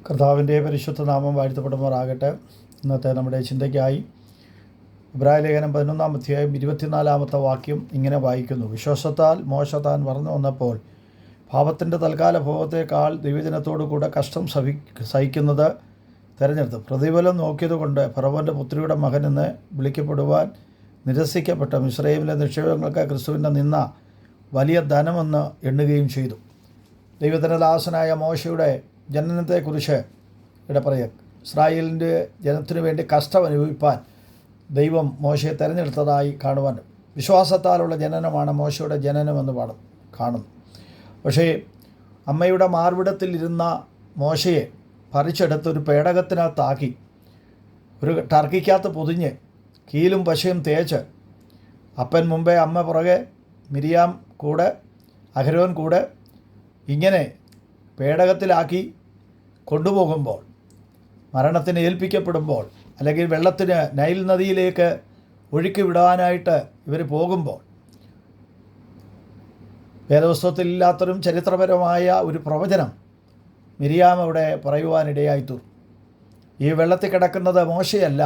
കർത്താവിൻ്റെ പരിശുദ്ധ നാമം വാഴ്ത്തപ്പെടുമാറാകട്ടെ. ഇന്നത്തെ നമ്മുടെ ചിന്തയ്ക്കായി ഇബ്രായ ലേഖനം 11-ാം അധ്യായം 24-ാമത്തെ വാക്യം ഇങ്ങനെ വായിക്കുന്നു: വിശ്വാസത്താൽ മോശ താൻ വളർന്നു വന്നപ്പോൾ പാപത്തിൻ്റെ തൽക്കാല ഭോഗത്തേക്കാൾ ദൈവജനത്തോടു കൂടെ കഷ്ടം സഹിക്കുന്നത് തിരഞ്ഞെടുത്തു. പ്രതിഫലം നോക്കിയതുകൊണ്ട് ഫറവോൻ്റെ പുത്രിയുടെ മകനെന്ന് വിളിക്കപ്പെടുവാൻ നിരസിക്കപ്പെട്ട മിസ്രയീമിലെ നിക്ഷേപങ്ങൾക്ക് ക്രിസ്തുവിൻ്റെ നിന്ന വലിയ ധനമെന്ന് എണ്ണുകയും ചെയ്തു. ദൈവത്തിൻ്റെ ദാസനായ മോശയുടെ ജനനത്തെക്കുറിച്ച് ഇവിടെ പറയുക, ഇസ്രായേലിൻ്റെ ജനത്തിനു വേണ്ടി കഷ്ടം അനുഭവിപ്പാൻ ദൈവം മോശയെ തിരഞ്ഞെടുത്തതായി കാണുവാൻ. വിശ്വാസത്താലുള്ള ജനനമാണ് മോശയുടെ ജനനമെന്ന് കാണുന്നു. പക്ഷേ അമ്മയുടെ മാർവിടത്തിലിരുന്ന മോശയെ പറിച്ചെടുത്ത് ഒരു പേടകത്തിനകത്താക്കി ഒരു ടർക്കിക്കകത്ത് പൊതിഞ്ഞ് കീലും പശയും തേച്ച് അപ്പൻ മുമ്പേ അമ്മ പുറകെ മിരിയാം കൂടെ അഹരോൻ കൂടെ ഇങ്ങനെ പേടകത്തിലാക്കി കൊണ്ടുപോകുമ്പോൾ, മരണത്തിന് ഏൽപ്പിക്കപ്പെടുമ്പോൾ, അല്ലെങ്കിൽ വെള്ളത്തിന് നൈൽ നദിയിലേക്ക് ഒഴുക്കി വിടാനായിട്ട് ഇവർ പോകുമ്പോൾ, വേദപുസ്തകത്തിലില്ലാത്തൊരു ചരിത്രപരമായ ഒരു പ്രവചനം മിരിയാം അവിടെ പറയുവാനിടയായിത്തീർന്നു. ഈ വെള്ളത്തിൽ കിടക്കുന്നത് മോശയല്ല,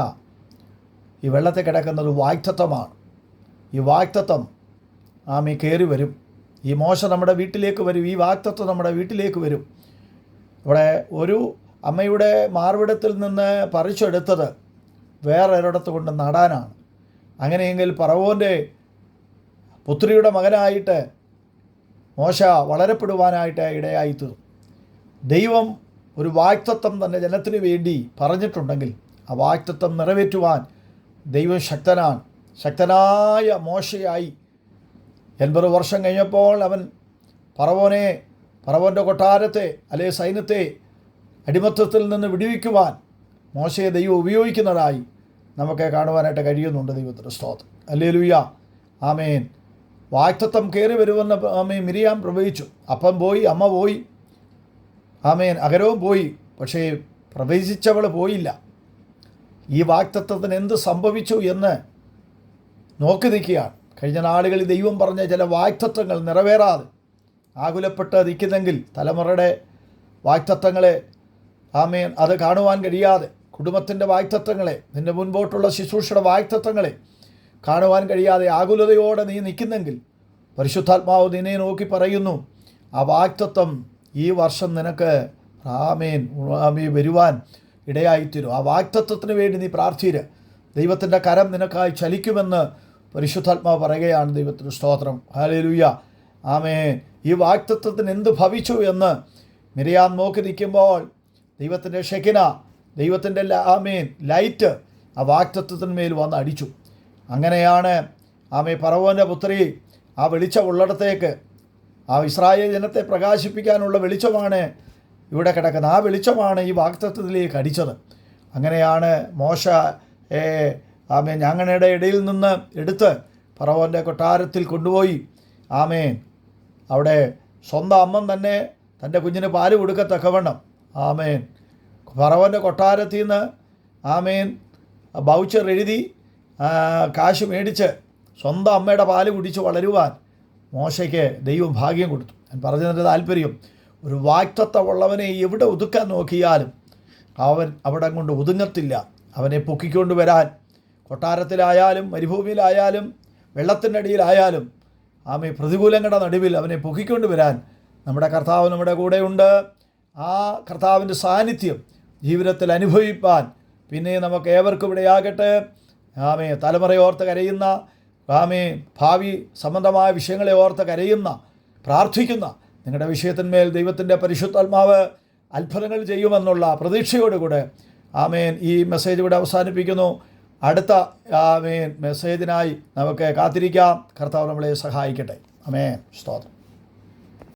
ഈ വെള്ളത്തിൽ കിടക്കുന്നത് വാഗ്ദത്തമാണ്. ഈ വാഗ്ദത്തം ആമി കയറി വരും. ഈ മോശ നമ്മുടെ വീട്ടിലേക്ക് വരും. ഈ വാഗ്ദത്തം നമ്മുടെ വീട്ടിലേക്ക് വരും. ഇവിടെ ഒരു അമ്മയുടെ മാർവിടത്തിൽ നിന്ന് പറിച്ചെടുത്തത് വേറൊരിടത്ത് കൊണ്ട് നടാനാണ്. അങ്ങനെയെങ്കിൽ ഫറവോൻ്റെ പുത്രിയുടെ മകനായിട്ട് മോശ വളരപ്പെടുവാനായിട്ട് ഇടയായിത്തീർന്നു. ദൈവം ഒരു വാഗ്ദത്തം തൻ്റെ ജനത്തിനു വേണ്ടി പറഞ്ഞിട്ടുണ്ടെങ്കിൽ ആ വാഗ്ദത്തം നിറവേറ്റുവാൻ ദൈവം ശക്തനാണ്. ശക്തനായ മോശയായി 80 വർഷം കഴിഞ്ഞപ്പോൾ അവൻ ഫറവോൻ്റെ കൊട്ടാരത്തെ അല്ലെ സൈന്യത്തെ അടിമത്തത്തിൽ നിന്ന് വിടുവിക്കുവാൻ മോശയെ ദൈവം ഉപയോഗിക്കുന്നതായി നമുക്ക് കാണുവാനായിട്ട് കഴിയുന്നുണ്ട്. ദൈവത്തിൻ്റെ സ്തോത്രം. ഹല്ലേലൂയ, ആമേൻ. വാഗ്ദത്തം കയറി വരുമെന്ന് ആമേൻ മിരിയാം പ്രവചിച്ചു. അപ്പൻ പോയി, അമ്മ പോയി, ആമേൻ, അഹരോൻ പോയി. പക്ഷേ പ്രവചിച്ചവൾ പോയില്ല. ഈ വാഗ്ദത്തത്തിന് എന്ത് സംഭവിച്ചു എന്ന് നോക്കി നിൽക്കുകയാണ്. കഴിഞ്ഞ നാളുകളിൽ ദൈവം പറഞ്ഞ ചില വാഗ്ദത്തങ്ങൾ നിറവേറാതെ ആകുലപ്പെട്ട് നിൽക്കുന്നെങ്കിൽ, തലമുറയുടെ വാഗ്ദത്തങ്ങളെ ആമേൻ അത് കാണുവാൻ കഴിയാതെ, കുടുംബത്തിൻ്റെ വാഗ്ദത്തങ്ങളെ, നിൻ്റെ മുൻപോട്ടുള്ള ശുശ്രൂഷയുടെ വാഗ്ദത്തങ്ങളെ കാണുവാൻ കഴിയാതെ ആകുലതയോടെ നീ നിൽക്കുന്നെങ്കിൽ, പരിശുദ്ധാത്മാവ് നിന്നെ നോക്കി പറയുന്നു, ആ വാഗ്ദത്തം ഈ വർഷം നിനക്ക് ആമേൻ വരുവാൻ ഇടയായിത്തീരും. ആ വാഗ്ദത്തത്തിന് വേണ്ടി നീ പ്രാർത്ഥിര്. ദൈവത്തിൻ്റെ കരം നിനക്കായി ചലിക്കുമെന്ന് പരിശുദ്ധാത്മാവ് പറയുകയാണ്. ദൈവത്തിന് സ്തോത്രം. ഹല്ലേലൂയ, ആമേൻ. ഈ വാഗ്ദത്തത്തിന് എന്ത് ഭവിച്ചു എന്ന് മിരിയാം നോക്കി നിൽക്കുമ്പോൾ ദൈവത്തിൻ്റെ ഷെക്കിന, ദൈവത്തിൻ്റെ ആമേൻ ലൈറ്റ് ആ വാഗ്ദത്തത്തിന്മേൽ വന്ന് അടിച്ചു. അങ്ങനെയാണ് ഫറവോൻ്റെ പുത്രി ആ വെളിച്ചമുള്ളിടത്തേക്ക്, ആ ഇസ്രായേൽ ജനത്തെ പ്രകാശിപ്പിക്കാനുള്ള വെളിച്ചമാണ് ഇവിടെ കിടക്കുന്നത്. ആ വെളിച്ചമാണ് ഈ വാഗ്ദത്തത്തിലേക്ക് അടിച്ചത്. അങ്ങനെയാണ് മോശ ഞങ്ങളുടെ ഇടയിൽ നിന്ന് എടുത്ത് ഫറവോൻ്റെ കൊട്ടാരത്തിൽ കൊണ്ടുപോയി അവിടെ സ്വന്തം അമ്മ തന്നെ തൻ്റെ കുഞ്ഞിന് പാല് കൊടുക്കത്തക്കവണ്ണം ഫറവോൻ്റെ കൊട്ടാരത്തിൽ നിന്ന് ബൗച്ചർ എഴുതി കാശ് മേടിച്ച് സ്വന്തം അമ്മയുടെ പാല് കുടിച്ച് വളരുവാൻ മോശയ്ക്ക് ദൈവം ഭാഗ്യം കൊടുത്തു. ഞാൻ പറഞ്ഞതിൻ്റെ താല്പര്യം, ഒരു വാഗ്ദത്തമുള്ളവനെ എവിടെ ഒതുക്കാൻ നോക്കിയാലും അവൻ അവിടെ കൊണ്ട് ഒതുങ്ങത്തില്ല. അവനെ പൊക്കിക്കൊണ്ട് വരാൻ കൊട്ടാരത്തിലായാലും മരുഭൂമിയിലായാലും വെള്ളത്തിൻ്റെ അടിയിലായാലും പ്രതികൂലങ്ങളുടെ നടുവിൽ അവനെ പൊക്കിക്കൊണ്ട് വരാൻ നമ്മുടെ കർത്താവ് നമ്മുടെ കൂടെയുണ്ട്. ആ കർത്താവിൻ്റെ സാന്നിധ്യം ജീവിതത്തിൽ അനുഭവിപ്പാൻ പിന്നെ നമുക്ക് ഏവർക്കും ഇടയാകട്ടെ. തലമുറയോർത്ത് കരയുന്ന ഭാവി സംബന്ധമായ വിഷയങ്ങളെ ഓർത്ത് കരയുന്ന പ്രാർത്ഥിക്കുന്ന നിങ്ങളുടെ വിഷയത്തിന്മേൽ ദൈവത്തിൻ്റെ പരിശുദ്ധാത്മാവ് അത്ഭുതങ്ങൾ ചെയ്യുമെന്നുള്ള പ്രതീക്ഷയോടുകൂടെ ഈ മെസ്സേജ് ഇവിടെ അവസാനിപ്പിക്കുന്നു. അടുത്ത മെസ്സേജിനായി നമുക്ക് കാത്തിരിക്കാം. കർത്താവ് നമ്മളെ സഹായിക്കട്ടെ. സ്തോത്രം.